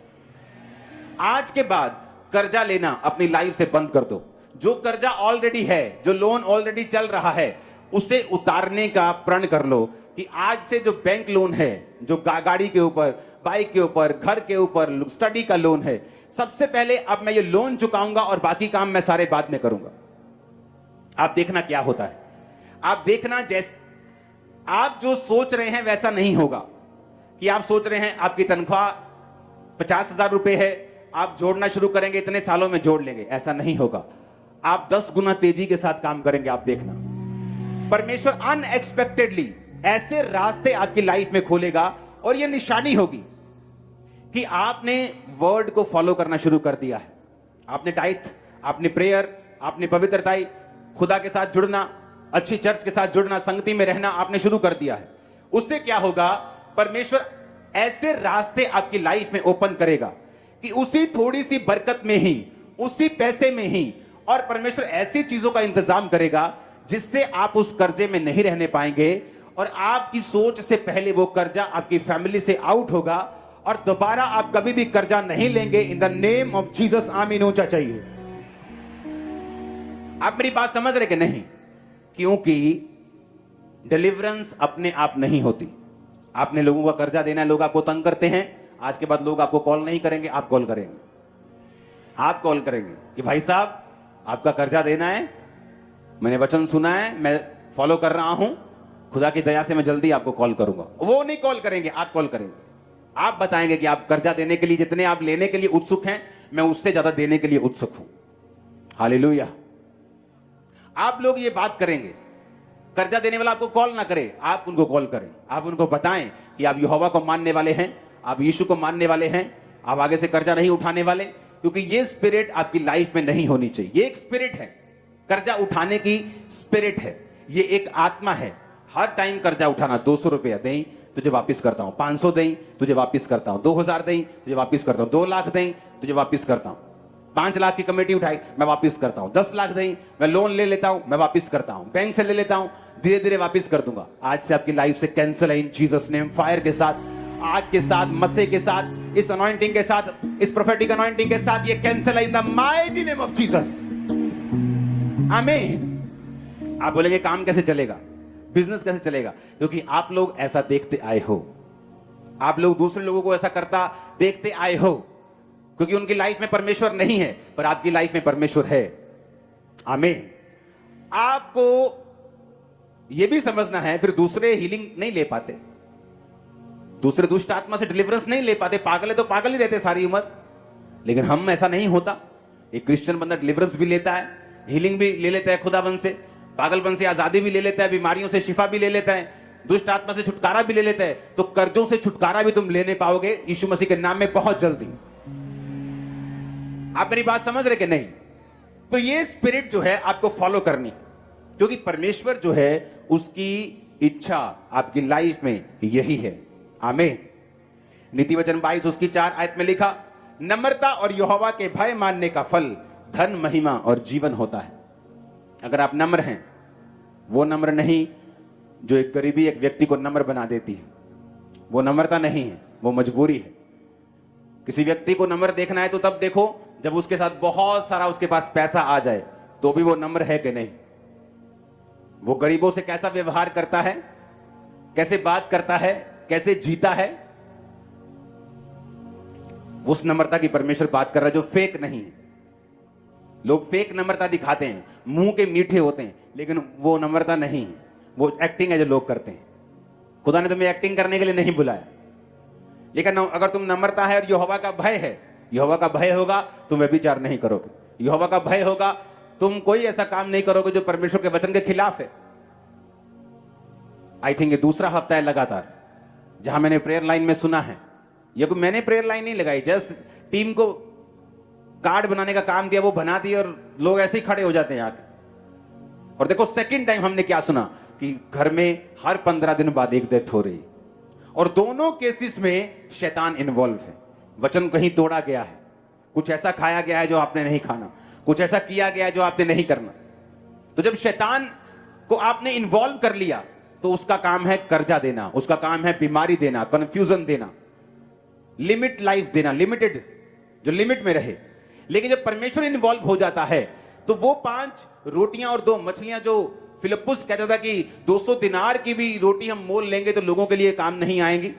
आज के बाद कर्जा लेना अपनी लाइफ से बंद कर दो। जो कर्जा ऑलरेडी है, जो लोन ऑलरेडी चल रहा है, उसे उतारने का प्रण कर लो कि आज से जो बैंक लोन है, जो गाड़ी के ऊपर, बाइक के ऊपर, घर के ऊपर, स्टडी का लोन है, सबसे पहले अब मैं ये लोन चुकाऊंगा और बाकी काम मैं सारे बाद में करूंगा। आप देखना क्या होता है। आप देखना, जैसे आप जो सोच रहे हैं वैसा नहीं होगा कि आप सोच रहे हैं आपकी तनख्वाह 50,000 रुपए है, आप जोड़ना शुरू करेंगे, इतने सालों में जोड़ लेंगे। ऐसा नहीं होगा। आप 10 गुना तेजी के साथ काम करेंगे। आप देखना, परमेश्वर अनएक्सपेक्टेडली ऐसे रास्ते आपकी लाइफ में खोलेगा और यह निशानी होगी कि आपने वर्ड को फॉलो करना शुरू कर दिया है। आपने टाइथ, आपने प्रेयर, आपने पवित्रता, खुदा के साथ जुड़ना, अच्छी चर्च के साथ जुड़ना, संगति में रहना आपने शुरू कर दिया है। उससे क्या होगा? परमेश्वर ऐसे रास्ते आपकी लाइफ में ओपन करेगा कि उसी थोड़ी सी बरकत में ही, उसी पैसे में ही, और परमेश्वर ऐसी चीजों का इंतजाम करेगा जिससे आप उस कर्जे में नहीं रहने पाएंगे और आपकी सोच से पहले वो कर्जा आपकी फैमिली से आउट होगा और दोबारा आप कभी भी कर्जा नहीं लेंगे। In the name of Jesus, आमीन ऊंचा चाहिए। आप मेरी बात समझ रहे कि नहीं? क्योंकि डिलीवरेंस अपने आप नहीं होती। आपने लोगों का कर्जा देना है, लोग आपको तंग करते हैं, आज के बाद लोग आपको कॉल नहीं करेंगे, आप कॉल करेंगे। आप कॉल करेंगे कि भाई साहब आपका कर्जा देना है, मैंने वचन सुना है, मैं फॉलो कर रहा हूं, खुदा की दया से मैं जल्दी आपको कॉल करूंगा। वो नहीं कॉल करेंगे, आप कॉल करेंगे। आप बताएंगे कि आप कर्जा देने के लिए, जितने आप लेने के लिए उत्सुक हैं, मैं उससे ज्यादा देने के लिए उत्सुक हूं। हालेलुया। आप लोग ये बात करेंगे। कर्जा देने वाला आपको कॉल ना करे, आप उनको कॉल करें, आप उनको बताएं कि आप यहोवा को मानने वाले हैं, आप यीशु को मानने वाले हैं, आप आगे से कर्जा नहीं उठाने वाले, क्योंकि ये स्पिरिट आपकी लाइफ में नहीं होनी चाहिए। ये एक स्पिरिट है, कर्जा उठाने की स्पिरिट है, ये एक आत्मा है। हर टाइम कर्जा उठाना, 200 रुपया दें तुझे वापिस करता हूं, 500 दें तुझे वापिस करता हूं, 2000 दें तुझे वापिस करता हूं, 2 लाख दें तुझे वापिस करता हूं, 5 लाख की कमेटी उठाई मैं वापिस करता हूं, 10 लाख दें मैं लोन ले लेता हूं, मैं वापिस करता हूं, बैंक से ले लेता हूं, धीरे धीरे वापिस कर दूंगा। आज से आपकी लाइफ से कैंसिल है इन जीसस नेम। फायर के साथ, आग के साथ, मसे के साथ, इस अनॉइंटिंग के साथ, इस प्रोफेटिक अनॉइंटिंग के साथ ये कैंसिल है in the mighty name of Jesus. आमीन। आप बोलेंगे काम कैसे चलेगा, बिजनेस कैसे चलेगा? क्योंकि आप लोग ऐसा देखते आए हो, आप लोग दूसरे लोगों को ऐसा करता देखते आए हो, क्योंकि उनकी लाइफ में परमेश्वर नहीं है, पर आपकी लाइफ में परमेश्वर है। आमीन। आपको यह भी समझना है, फिर दूसरे हीलिंग नहीं ले पाते, दूसरे दुष्ट आत्मा से डिलीवरेंस नहीं ले पाते। पागल है तो पागल ही रहते सारी उम्र, लेकिन हम ऐसा नहीं होता। एक क्रिश्चियन बंदा डिलीवरेंस भी लेता है, हीलिंग भी ले लेता है, खुदाबंद से, पागलपन से आजादी भी ले लेता है, बीमारियों से शिफा भी ले लेता है, दुष्ट आत्मा से छुटकारा भी ले लेता है। तो कर्जों से छुटकारा भी तुम लेने पाओगे यीशु मसीह के नाम में बहुत जल्दी। आप मेरी बात समझ रहे कि नहीं? तो ये स्पिरिट जो है आपको फॉलो करनी है, क्योंकि परमेश्वर जो है उसकी इच्छा आपकी लाइफ में यही है। आमीन। नीति वचन 22 उसकी 4 आयत में लिखा, नम्रता और यहोवा के भय मानने का फल धन, महिमा और जीवन होता है। अगर आप नम्र हैं, वो नम्र नहीं जो एक गरीबी एक व्यक्ति को नम्र बना देती है, वो नम्रता नहीं है, वो मजबूरी है। किसी व्यक्ति को नम्र देखना है तो तब देखो जब उसके साथ बहुत सारा उसके पास पैसा आ जाए, तो भी वो नम्र है कि नहीं। वो गरीबों से कैसा व्यवहार करता है, कैसे बात करता है, कैसे जीता है, उस नम्रता की परमेश्वर बात कर रहा है, जो फेक नहीं है। लोग फेक नम्रता दिखाते हैं, मुंह के मीठे होते हैं, लेकिन वो नम्रता नहीं है, वो एक्टिंग है जो लोग करते हैं। खुदा ने तुम्हें एक्टिंग करने के लिए नहीं बुलाया, लेकिन अगर तुम नम्रता है और यहोवा का भय है, यहोवा का भय होगा तुम व्यभिचार नहीं करोगे, यहोवा का भय होगा तुम कोई ऐसा काम नहीं करोगे जो परमेश्वर के वचन के खिलाफ है। आई थिंक ये दूसरा हफ्ता है लगातार जहां मैंने प्रेयर लाइन में सुना है, ये कोई मैंने प्रेयर लाइन नहीं लगाई, जस्ट टीम को कार्ड बनाने का काम दिया, वो बना दिया और लोग ऐसे ही खड़े हो जाते हैं आके। और देखो सेकंड टाइम हमने क्या सुना कि घर में हर 15 दिन बाद एक डेथ हो रही, और दोनों केसेस में शैतान इन्वॉल्व है। वचन कहीं तोड़ा गया है, कुछ ऐसा खाया गया है जो आपने नहीं खाना, कुछ ऐसा किया गया है जो आपने नहीं करना। तो जब शैतान को आपने इन्वॉल्व कर लिया तो उसका काम है कर्जा देना, उसका काम है बीमारी देना, कंफ्यूजन देना, लिमिट लाइफ देना, लिमिटेड, जो लिमिट में रहे। लेकिन जब परमेश्वर इन्वॉल्व हो जाता है तो वो 5 रोटियां और 2 मछलियां जो फिलिप्पुस कहता था कि 200 दिनार की भी रोटी हम मोल लेंगे तो लोगों के लिए काम नहीं आएंगी,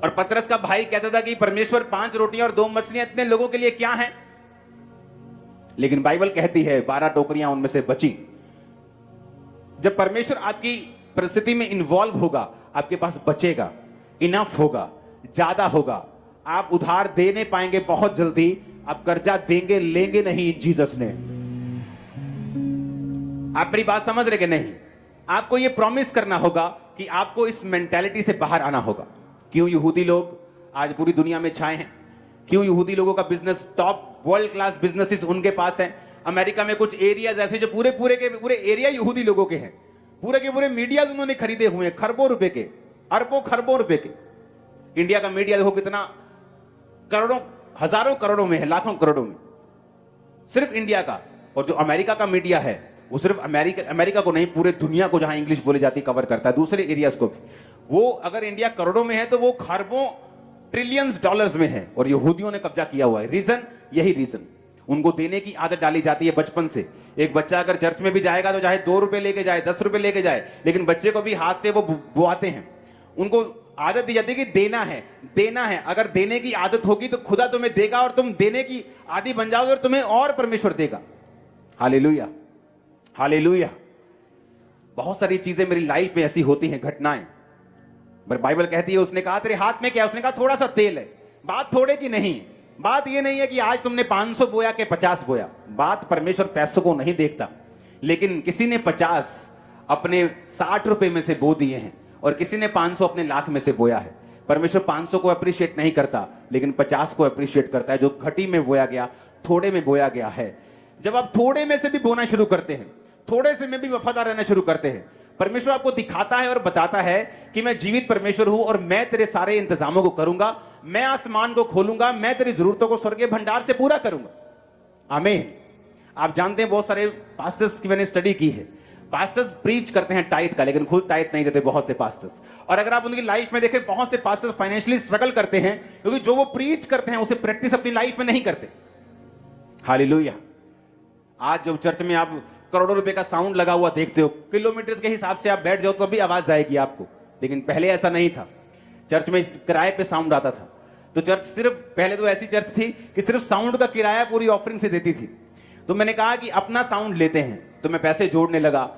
और पतरस का भाई कहता था कि परमेश्वर 5 रोटियां और 2 मछलियां इतने लोगों के लिए क्या है। लेकिन बाइबल कहती है 12 टोकरियां उनमें से बची। जब परमेश्वर आपकी परिस्थिति में इन्वॉल्व होगा, आपके पास बचेगा, इनफ होगा, ज्यादा होगा, आप उधार देने पाएंगे बहुत जल्दी, आप कर्जा देंगे लेंगे नहीं जीसस ने। आप मेरी बात समझ रहे कि नहीं? आपको यह प्रॉमिस करना होगा कि आपको इस मेंटालिटी से बाहर आना होगा। क्यों यहूदी लोग आज पूरी दुनिया में छाए हैं? क्यों यहूदी लोगों का business, top world class businesses उनके पास है? अमेरिका में कुछ एरियाज ऐसे जो पूरे एरिया यहूदी लोगों के हैं, पूरे के पूरे मीडिया उन्होंने खरीदे हुए हैं खरबों रुपए के, अरबों खरबों रुपए के। इंडिया का मीडिया देखो कितना करोड़ों, हजारों करोड़ों में है, लाखों करोड़ों में सिर्फ इंडिया का। और जो अमेरिका का मीडिया है वो सिर्फ अमेरिका को नहीं, पूरे दुनिया को जहां इंग्लिश बोली जाती कवर करता है, दूसरे एरियाज को भी। वो अगर इंडिया करोड़ों में है तो वो खरबों ट्रिलियंस डॉलर्स में है, और यहूदियों ने कब्जा किया हुआ है। रीजन यही रीजन, उनको देने की आदत डाली जाती है बचपन से। एक बच्चा अगर चर्च में भी जाएगा तो चाहे 2 रुपए लेके जाए, 10 रुपए लेके जाए, लेकिन बच्चे को भी हाथ से वो बुआते हैं। उनको आदत दी जाती है कि देना है, देना है। अगर देने की आदत होगी तो खुदा तुम्हें देगा, और तुम देने की आदि बन जाओगे और तुम्हें और परमेश्वर देगा। Hallelujah, hallelujah. बहुत सारी चीजें मेरी लाइफ में ऐसी होती हैं, घटनाएं। पर बाइबल कहती है, उसने कहा तेरे हाथ में क्या है? उसने कहा थोड़ा सा तेल है। बात थोड़े की नहीं है, बात ये नहीं है कि आज तुमने 500 बोया के 50 बोया। बात परमेश्वर पैसों को नहीं देखता, लेकिन किसी ने 50 अपने 60 रुपए में से बो दिए हैं, और किसी ने 500 अपने लाख में से बोया है। परमेश्वर 500 को अप्रिशिएट नहीं करता, लेकिन 50 को अप्रिशिएट करता है, जो घटी में बोया गया, थोड़े में बोया गया है। जब आप थोड़े में से भी बोना शुरू करते हैं, थोड़े से में भी वफादार रहना शुरू करते हैं, परमेश्वर आपको दिखाता है और बताता है कि मैं जीवित परमेश्वर हूं, और मैं तेरे सारे इंतजामों को करूंगा। मैं आसमान को खोलूंगा, मैं तेरी जरूरतों को स्वर्गीय भंडार से पूरा करूंगा। आमीन। आप जानते हैं बहुत सारे पास्टर्स की मैंने स्टडी की है, पास्टर्स प्रीच करते हैं टाइथ का, लेकिन खुद टाइथ नहीं देते बहुत से पास्टर्स। और अगर आप उनकी लाइफ में देखें, बहुत से पास्टर्स फाइनेंशियली स्ट्रगल करते हैं, क्योंकि जो वो प्रीच करते हैं उसे प्रैक्टिस अपनी लाइफ में नहीं करते। हालेलुया। आज जब चर्च में आप करोड़ों रुपए का साउंड लगा हुआ देखते हो, किलोमीटर के हिसाब से आप बैठ जाओ तो भी आवाज आएगी आपको, लेकिन पहले ऐसा नहीं था। चर्च में किराए पे साउंड आता था, तो चर्च सिर्फ, पहले तो ऐसी चर्च थी कि सिर्फ साउंड का किराया पूरी ऑफरिंग से देती थी। तो मैंने कहा कि अपना साउंड लेते हैं, तो मैं पैसे जोड़ने लगा।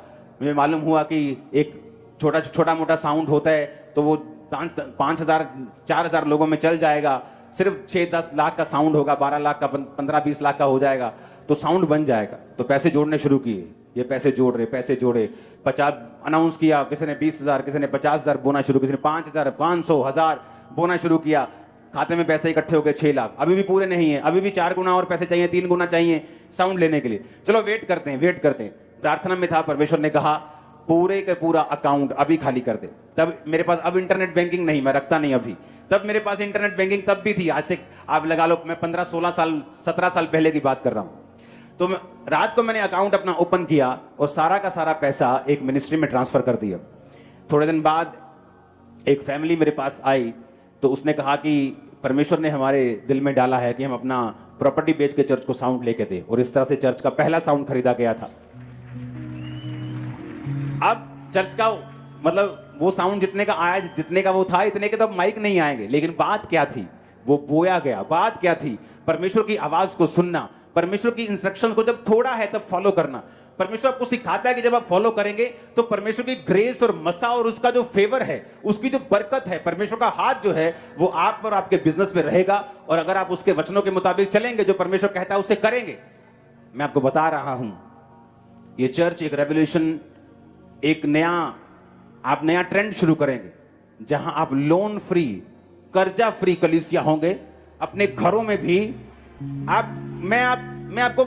मुझे मालूम हुआ कि एक छोटा मोटा साउंड होता है तो वो 5,000 4,000 लोगों में चल जाएगा। सिर्फ 6-10 लाख का साउंड होगा, 12 लाख का, 15-20 लाख का हो जाएगा, तो साउंड बन जाएगा। तो पैसे जोड़ने शुरू किए, ये पैसे जोड़ रहे, पैसे जोड़े, 50 अनाउंस किया, किसी ने 20,000, किसी ने 50,000 बोना शुरू, किसी ने 5,000, 500, 1,000 बोना शुरू किया। खाते में पैसे इकट्ठे हो गए 6 लाख। अभी भी पूरे नहीं है, अभी भी 4 गुना और पैसे चाहिए, 3 गुना चाहिए साउंड लेने के लिए। चलो वेट करते हैं, वेट करते हैं। प्रार्थना में था, परमेश्वर ने कहा पूरे का पूरा अकाउंट अभी खाली कर दे। तब मेरे पास, अब इंटरनेट बैंकिंग नहीं, मैं रखता नहीं अभी, तब मेरे पास इंटरनेट बैंकिंग तब भी थी। आज से आप लगा लो, मैं 15-16 साल 17 साल पहले की बात कर रहा हूं। तो रात को मैंने अकाउंट अपना ओपन किया और सारा का सारा पैसा एक मिनिस्ट्री में ट्रांसफर कर दिया। थोड़े दिन बाद एक फैमिली मेरे पास आई, तो उसने कहा कि परमेश्वर ने हमारे दिल में डाला है कि हम अपना प्रॉपर्टी बेच के चर्च को साउंड लेके दे, और इस तरह से चर्च का पहला साउंड खरीदा गया था। अब चर्च का मतलब वो साउंड जितने का आया, जितने का वो था, इतने के तो माइक नहीं आएंगे, लेकिन बात क्या थी, वो बोया गया। बात क्या थी, परमेश्वर की आवाज को सुनना, परमेश्वर की इंस्ट्रक्शंस को जब थोड़ा है तब फॉलो करना। परमेश्वर आपको सिखाता है कि जब आप फॉलो करेंगे तो परमेश्वर की ग्रेस और मसा और उसका जो फेवर है, उसकी जो बरकत है, परमेश्वर का हाथ जो है वो आप पर, आपके बिजनेस में रहेगा। और अगर आप उसके वचनों के मुताबिक चलेंगे, जो परमेश्वर कहता है उसे करेंगे। मैं आपको बता रहा हूं, ये चर्च एक रेवोल्यूशन, एक नया ट्रेंड शुरू करेंगे, जहां आप लोन फ्री, कर्जा फ्री कलीसिया होंगे। अपने घरों में भी मैं आपको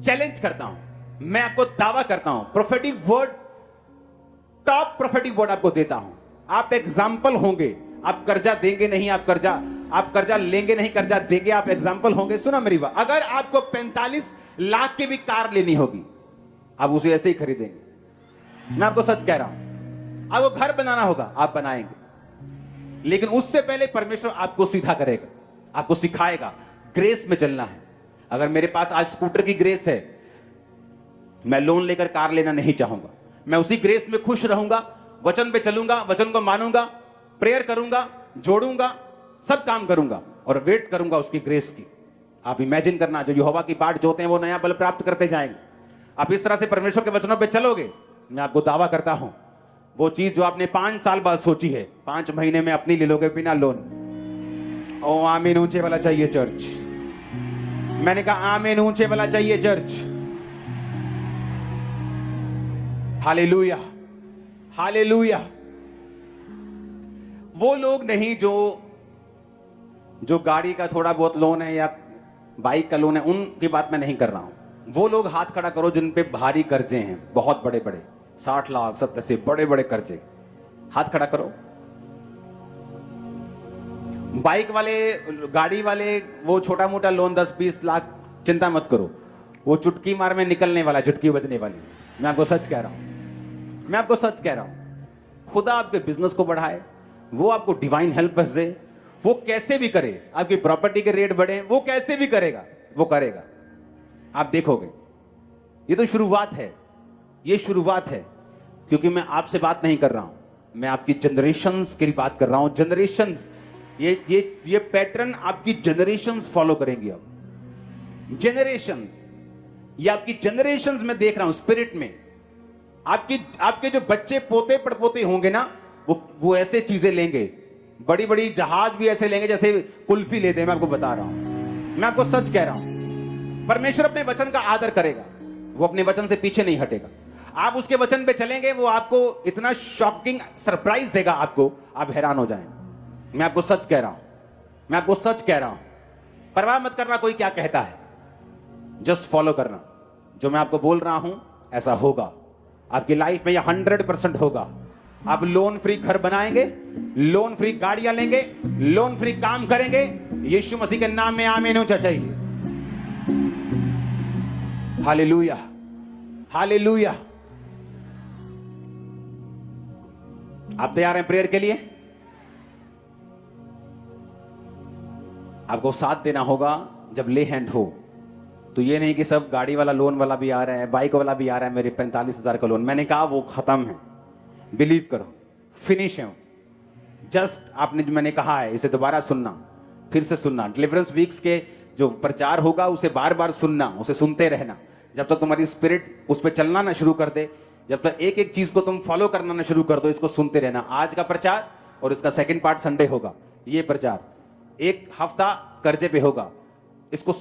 चैलेंज करता हूं, मैं आपको दावा करता हूं, prophetic word, top prophetic word आपको देता हूं। आप एग्जाम्पल होंगे। आप कर्जा देंगे नहीं, आप कर्जा लेंगे नहीं, कर्जा देंगे, आप एग्जाम्पल होंगे। सुना मेरी बात, अगर आपको 45 लाख की भी कार लेनी होगी, आप उसे ऐसे ही खरीदेंगे। मैं आपको सच कह रहा हूं। आपको घर बनाना होगा, आप बनाएंगे, लेकिन उससे पहले परमेश्वर आपको सीधा करेगा, आपको सिखाएगा। ग्रेस में चलना है। अगर मेरे पास आज स्कूटर की ग्रेस है, मैं लोन लेकर कार लेना नहीं चाहूंगा। मैं उसी ग्रेस में खुश रहूंगा, वचन पे चलूंगा, वचन को मानूंगा, प्रेयर करूंगा, जोड़ूंगा, सब काम करूंगा और वेट करूंगा उसकी ग्रेस की। आप इमेजिन करना, जो यहोवा की बाट जोते हैं वो नया बल प्राप्त करते जाएंगे। आप इस तरह से परमेश्वर के वचनों पे चलोगे, मैं आपको दावा करता हूं, वो चीज जो आपने 5 साल बाद सोची है, 5 महीने में अपनी ले लोगे बिना लोन। ओ आमीन ऊंचे वाला चाहिए चर्च। मैंने कहा आमीन ऊंचे वाला चाहिए चर्च। Hallelujah, hallelujah. वो लोग नहीं जो गाड़ी का थोड़ा बहुत लोन है या बाइक का लोन है, उनकी बात मैं नहीं कर रहा हूं। वो लोग हाथ खड़ा करो जिन पे भारी कर्जे हैं, बहुत बड़े बड़े, 60 लाख 70 से बड़े बड़े कर्जे, हाथ खड़ा करो। बाइक वाले, गाड़ी वाले, वो छोटा मोटा लोन 10-20 लाख चिंता मत करो, वो चुटकी मार में निकलने वाला, झुटकी बजने वाली। मैं आपको सच कह रहा हूं, मैं आपको सच कह रहा हूं। खुदा आपके बिजनेस को बढ़ाए, वो आपको डिवाइन हेल्प दे, वो कैसे भी करे, आपकी प्रॉपर्टी के रेट बढ़े, वो कैसे भी करेगा, वो करेगा, आप देखोगे। ये तो शुरुआत है, ये शुरुआत है। क्योंकि मैं आपसे बात नहीं कर रहा हूं, मैं आपकी जनरेशंस की बात कर रहा हूं। जनरेशंस, ये पैटर्न आपकी जनरेशंस फॉलो करेंगी। अब जनरेशंस, ये आपकी जनरेशंस में देख रहा हूं स्पिरिट में। आपके जो बच्चे पोते पड़पोते होंगे ना, वो ऐसे चीजें लेंगे, बड़ी बड़ी जहाज भी ऐसे लेंगे जैसे कुल्फी लेते हैं। मैं आपको बता रहा हूं, मैं आपको सच कह रहा हूं। परमेश्वर अपने वचन का आदर करेगा, वो अपने वचन से पीछे नहीं हटेगा। आप उसके वचन पे चलेंगे, वो आपको इतना शॉकिंग सरप्राइज देगा, आपको, आप हैरान हो जाएंगे। मैं आपको सच कह रहा हूं, मैं आपको सच कह रहा हूं। परवाह मत करना कोई क्या कहता है, जस्ट फॉलो करना। जो मैं आपको बोल रहा हूं ऐसा होगा आपकी लाइफ में, यह 100% होगा। आप लोन फ्री घर बनाएंगे, लोन फ्री गाड़ियां लेंगे, लोन फ्री काम करेंगे। यीशु मसीह के नाम में आमीन होना चाहिए। Hallelujah, hallelujah. आप तैयार हैं प्रेयर के लिए? आपको साथ देना होगा जब ले हैंड हो। तो ये नहीं कि सब गाड़ी वाला लोन वाला भी आ रहा है, बाइक वाला भी आ रहा है, मेरे 45,000 का लोन। मैंने कहा वो खत्म है, बिलीव करो, फिनिश है। जस्ट आपने जो मैंने कहा है इसे दोबारा सुनना, फिर से सुनना। डिलीवरेंस वीक्स के जो प्रचार होगा उसे बार बार सुनना, उसे सुनते रहना, जब तक तुम्हारी स्पिरिट उस पर चलना ना शुरू कर दे, जब तक एक एक चीज को तुम फॉलो करना ना शुरू कर दो। इसको सुनते रहना। आज का प्रचार और इसका सेकंड पार्ट संडे होगा। ये प्रचार 1 हफ्ता कर्जे पे होगा, इसको